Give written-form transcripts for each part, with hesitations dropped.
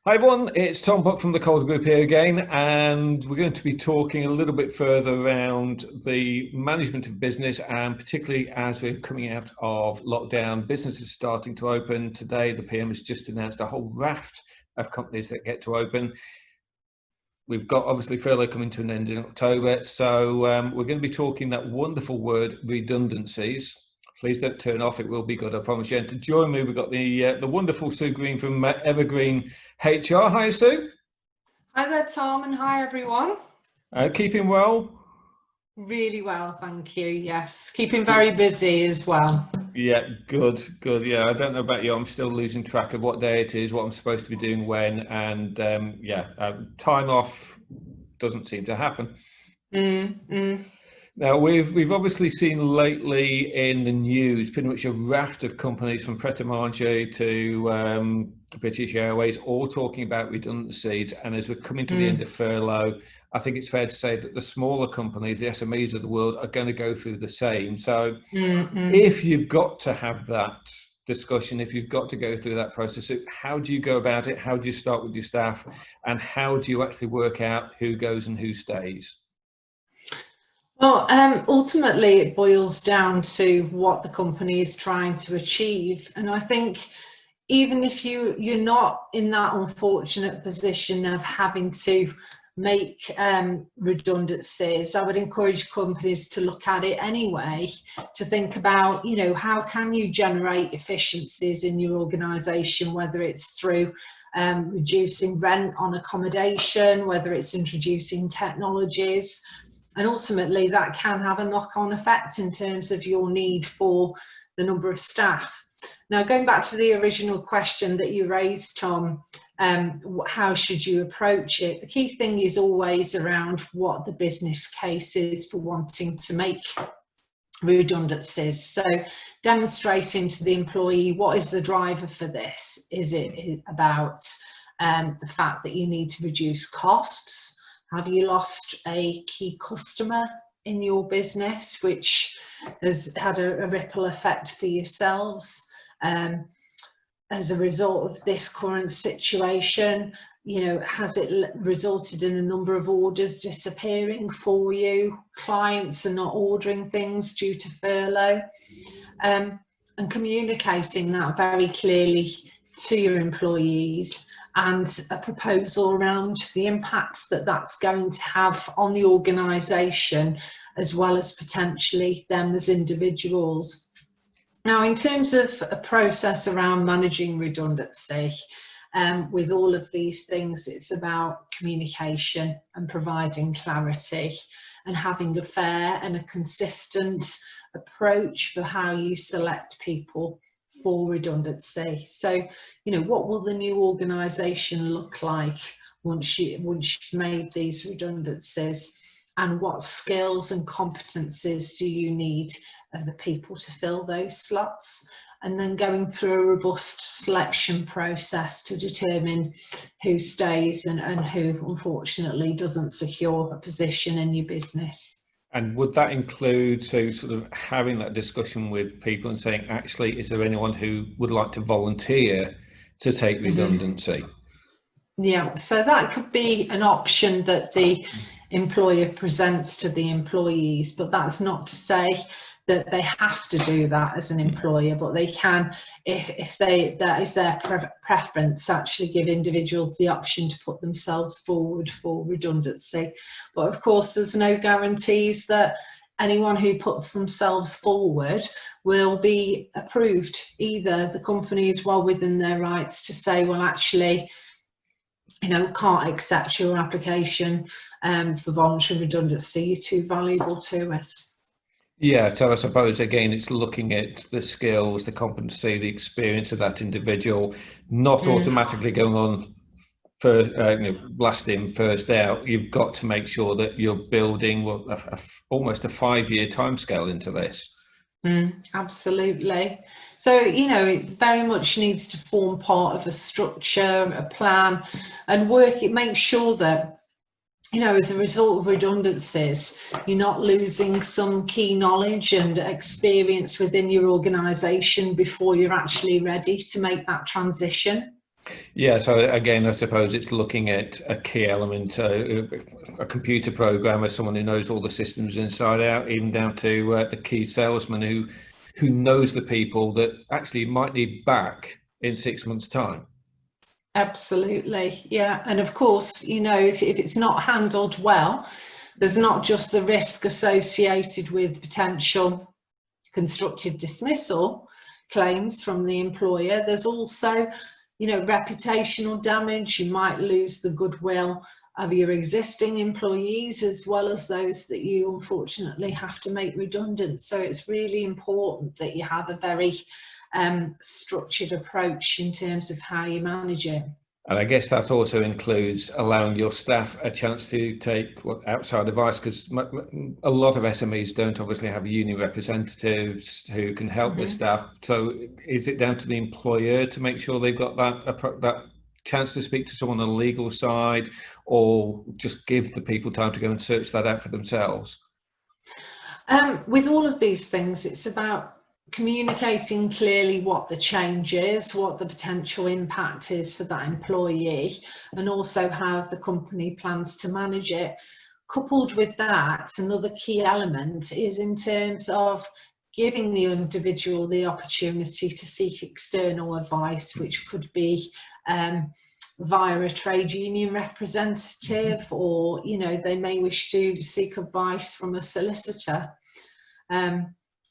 Hi everyone, it's Tom Buck from the Calder Group here again, and we're going to be talking a little bit further around the management of business, and particularly as we're coming out of lockdown, businesses starting to open. Today, the PM has just announced a whole raft of companies that get to open. We've got obviously furlough coming to an end in October, so we're going to be talking that wonderful word, redundancies. Please don't turn off, it will be good, I promise you. And to join me, we've got the wonderful Sue Green from Evergreen HR. Hi, Sue. Hi there, Tom, and hi, everyone. Keeping well? Really well, thank you. Yes, keeping very busy as well. Yeah, good. Yeah, I don't know about you. I'm still losing track of what day it is, what I'm supposed to be doing when, and time off doesn't seem to happen. Now, we've obviously seen lately in the news pretty much a raft of companies from Pret a Manger to British Airways all talking about redundancies. And as we're coming to the end of furlough, I think it's fair to say that the smaller companies, the SMEs of the world, are going to go through the same. So if you've got to have that discussion, if you've got to go through that process, how do you go about it? How do you start with your staff? And how do you actually work out who goes and who stays? Well, ultimately, it boils down to what the company is trying to achieve. And I think even if you're not in that unfortunate position of having to make redundancies, I would encourage companies to look at it anyway, to think about, how can you generate efficiencies in your organisation, whether it's through reducing rent on accommodation, whether it's introducing technologies. And ultimately, that can have a knock-on effect in terms of your need for the number of staff. Now, going back to the original question that you raised, Tom, how should you approach it? The key thing is always around what the business case is for wanting to make redundancies. So demonstrating to the employee, what is the driver for this? Is it about the fact that you need to reduce costs? Have you lost a key customer in your business, which has had a ripple effect for yourselves as a result of this current situation? Has it resulted in a number of orders disappearing for you? Clients are not ordering things due to furlough, and communicating that very clearly to your employees, and a proposal around the impacts that that's going to have on the organisation, as well as potentially them as individuals. Now, in terms of a process around managing redundancy, with all of these things, it's about communication and providing clarity and having a fair and a consistent approach for how you select people for redundancy. So, what will the new organisation look like once you've made these redundancies, and what skills and competencies do you need of the people to fill those slots? And then going through a robust selection process to determine who stays and who unfortunately doesn't secure a position in your business. And would that include sort of having that discussion with people and saying, actually, is there anyone who would like to volunteer to take redundancy? Yeah, so that could be an option that the employer presents to the employees, but that's not to say that they have to do that as an employer, but they can, if that is their preference, actually give individuals the option to put themselves forward for redundancy. But of course, there's no guarantees that anyone who puts themselves forward will be approved. Either the company is well within their rights to say, well, actually, can't accept your application for voluntary redundancy, you're too valuable to us. Yeah, so I suppose, again, it's looking at the skills, the competency, the experience of that individual, not automatically going on for last in, first out. You've got to make sure that you're building almost a 5-year timescale into this. Absolutely. So, it very much needs to form part of a structure, a plan, and work. It makes sure that, as a result of redundancies, you're not losing some key knowledge and experience within your organisation before you're actually ready to make that transition. Yeah, so again, I suppose it's looking at a key element, a computer programmer, someone who knows all the systems inside out, even down to the key salesman who knows the people that actually might need back in 6 months' time. Absolutely, yeah. And of course, if it's not handled well, there's not just the risk associated with potential constructive dismissal claims from the employer. There's also, reputational damage. You might lose the goodwill of your existing employees as well as those that you unfortunately have to make redundant. So it's really important that you have a very structured approach in terms of how you manage it. And I guess that also includes allowing your staff a chance to take outside advice, because a lot of SMEs don't obviously have union representatives who can help their staff. So is it down to the employer to make sure they've got that chance to speak to someone on the legal side, or just give the people time to go and search that out for themselves? With all of these things, it's about communicating clearly what the change is, what the potential impact is for that employee, and also how the company plans to manage it. Coupled with that, another key element is in terms of giving the individual the opportunity to seek external advice, which could be via a trade union representative, or they may wish to seek advice from a solicitor.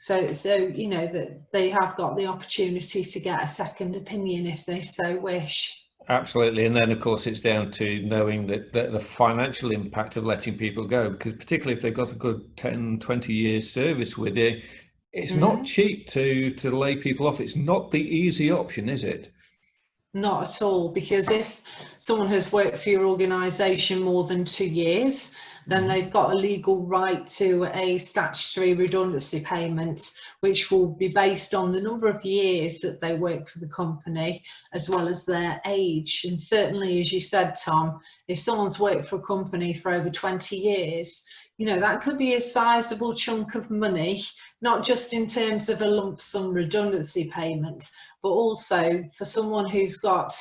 So that they have got the opportunity to get a second opinion if they so wish. Absolutely. And then of course it's down to knowing that the financial impact of letting people go, because particularly if they've got a good 10, 20 years service with you, it's not cheap to lay people off. It's not the easy option, is it? Not at all, because if someone has worked for your organisation more than 2 years, then they've got a legal right to a statutory redundancy payment, which will be based on the number of years that they work for the company, as well as their age. And certainly, as you said, Tom, if someone's worked for a company for over 20 years, that could be a sizable chunk of money, not just in terms of a lump sum redundancy payment, but also for someone who's got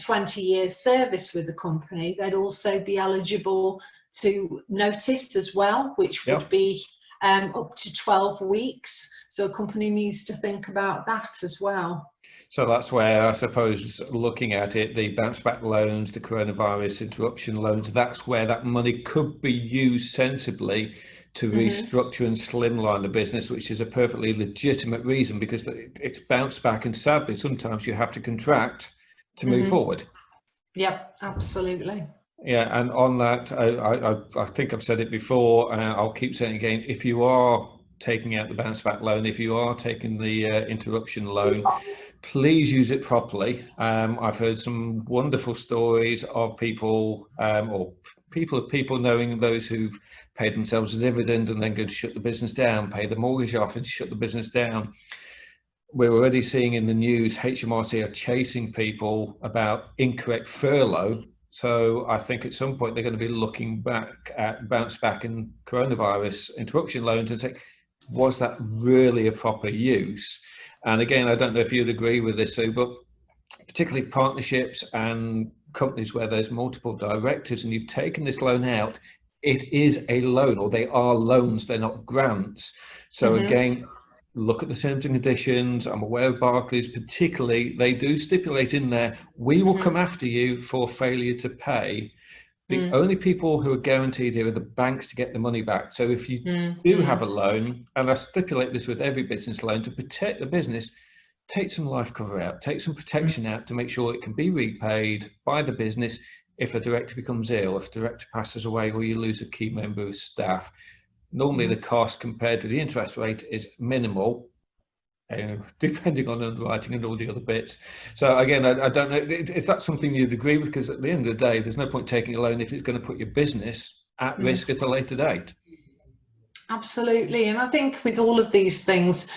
20 years service with the company, they'd also be eligible to notice as well, which would be up to 12 weeks. So a company needs to think about that as well. So that's where I suppose looking at it, the bounce back loans, the coronavirus interruption loans, that's where that money could be used sensibly to restructure and slimline the business, which is a perfectly legitimate reason, because it's bounced back, and sadly sometimes you have to contract to move forward. Yep, absolutely. Yeah, and on that, I think I've said it before, I'll keep saying it again, if you are taking out the bounce back loan, if you are taking the interruption loan, please use it properly. I've heard some wonderful stories of people, or people knowing those who've paid themselves a dividend and then go to shut the business down, pay the mortgage off and shut the business down. We're already seeing in the news, HMRC are chasing people about incorrect furlough. So I think at some point they're going to be looking back at bounce back and coronavirus interruption loans and say, was that really a proper use? And again, I don't know if you'd agree with this, Sue, but particularly partnerships and companies where there's multiple directors and you've taken this loan out, it is a loan, or they are loans, they're not grants. So again, look at the terms and conditions. I'm aware of Barclays particularly, they do stipulate in there, we will come after you for failure to pay. The only people who are guaranteed here are the banks to get the money back. So if you do have a loan, and I stipulate this with every business loan, to protect the business, take some life cover out, take some protection out to make sure it can be repaid by the business if a director becomes ill, if a director passes away, or you lose a key member of staff. Normally the cost compared to the interest rate is minimal, depending on underwriting and all the other bits. So again, I don't know, is that something you'd agree with? Because at the end of the day, there's no point taking a loan if it's going to put your business at risk at a later date. Absolutely. And I think with all of these things,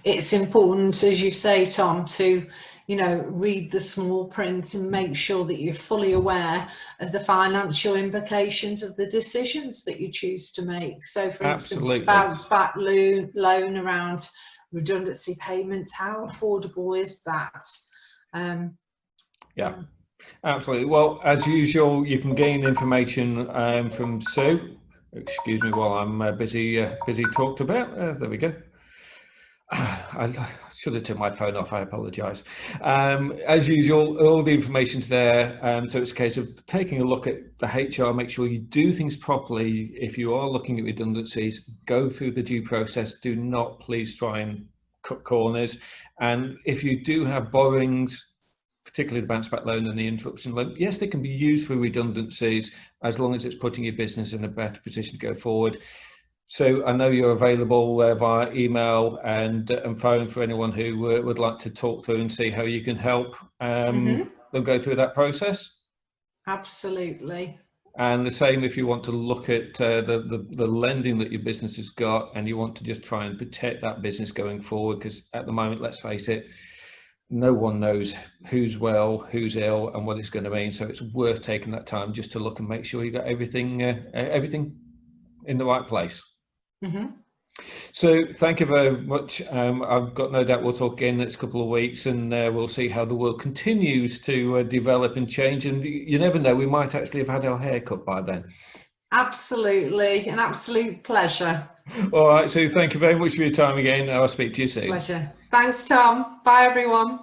it's important, as you say, Tom, to read the small print and make sure that you're fully aware of the financial implications of the decisions that you choose to make. So for instance, bounce back loan around redundancy payments, how affordable is that? Yeah. Absolutely. Well, as usual, you can gain information from Sue. Excuse me while I'm busy talked about. There we go. I should have turned my phone off. I apologise. As usual, all the information's there. So it's a case of taking a look at the HR, make sure you do things properly. If you are looking at redundancies, go through the due process. Do not please try and cut corners. And if you do have borrowings, particularly the bounce back loan and the interruption loan, yes, they can be used for redundancies as long as it's putting your business in a better position to go forward. So I know you're available via email and phone for anyone who would like to talk through and see how you can help them go through that process. Absolutely. And the same if you want to look at the lending that your business has got and you want to just try and protect that business going forward, because at the moment, let's face it, no one knows who's well, who's ill, and what it's going to mean. So it's worth taking that time just to look and make sure you got everything in the right place. So thank you very much. I've got no doubt we'll talk again next couple of weeks, and we'll see how the world continues to develop and change. And you never know, we might actually have had our hair cut by then. Absolutely, an absolute pleasure. All right, so thank you very much for your time again. I'll speak to you soon. Pleasure. Thanks, Tom. Bye, everyone.